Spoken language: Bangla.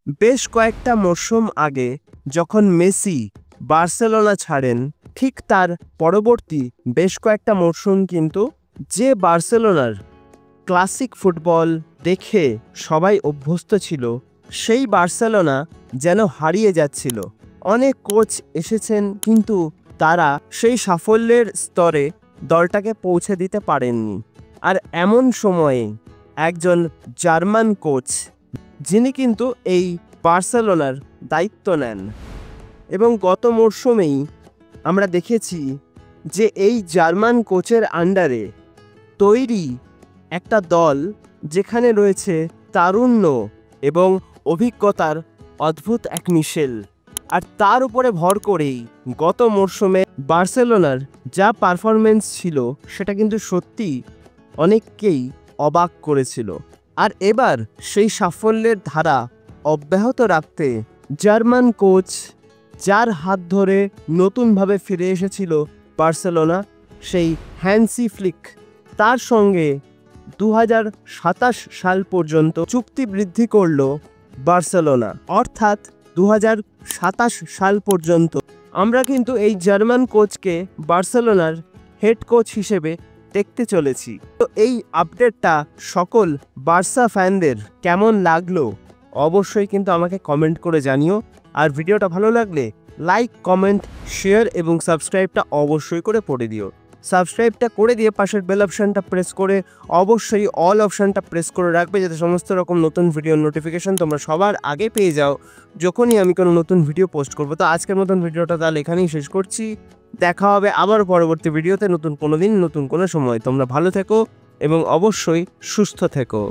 বেশ কয়েকটা মরশুম আগে যখন মেসি বার্সেলোনা ছাড়েন, ঠিক তার পরবর্তী বেশ কয়েকটা মরশুম কিন্তু যে বার্সেলোনার ক্লাসিক ফুটবল দেখে সবাই অভ্যস্ত ছিল, সেই বার্সেলোনা যেন হারিয়ে যাচ্ছিল। অনেক কোচ এসেছেন, কিন্তু তারা সেই সাফল্যের স্তরে দলটাকে পৌঁছে দিতে পারেননি। আর এমন সময়ে একজন জার্মান কোচ, যিনি কিন্তু এই বার্সেলোনার দায়িত্ব নেন, এবং গত মরশুমেই আমরা দেখেছি যে এই জার্মান কোচের আন্ডারে তৈরি একটা দল, যেখানে রয়েছে তারুণ্য এবং অভিজ্ঞতার অদ্ভুত এক মিশেল। আর তার উপরে ভর করেই গত মরশুমে বার্সেলোনার যা পারফরমেন্স ছিল, সেটা কিন্তু সত্যি অনেককেই অবাক করেছিল। আর এবার সেই সাফল্যের ধারা অব্যাহত রাখতে জার্মান কোচ, যার হাত ধরে নতুনভাবে ফিরে এসেছিল বার্সেলোনা, সেই হ্যান্সি ফ্লিক, তার সঙ্গে 2027 সাল পর্যন্ত চুক্তি বৃদ্ধি করল বার্সেলোনা। অর্থাৎ 2027 সাল পর্যন্ত আমরা কিন্তু এই জার্মান কোচকে বার্সেলোনার হেড কোচ হিসেবে দেখতে চলেছি। তো এই আপডেটটা সকল বার্সা ফ্যানদের কেমন লাগলো অবশ্যই কিন্তু আমাকে কমেন্ট করে জানিও। আর ভিডিওটা ভালো লাগলে লাইক, কমেন্ট, শেয়ার এবং সাবস্ক্রাইবটা অবশ্যই করে পড়ে দিও। সাবস্ক্রাইবটা করে দিয়ে পাশের বেল অপশানটা প্রেস করে অবশ্যই অল অপশানটা প্রেস করে রাখবে, যাতে সমস্ত রকম নতুন ভিডিওর নোটিফিকেশান তোমরা সবার আগে পেয়ে যাও যখনই আমি কোনো নতুন ভিডিও পোস্ট করব। তো আজকের মতন ভিডিওটা তাহলে এখানেই শেষ করছি। দেখা হবে আবার পরবর্তী ভিডিওতে, নতুন কোনো দিন, নতুন কোনো সময়। তোমরা ভালো থেকো এবং অবশ্যই সুস্থ থেকো।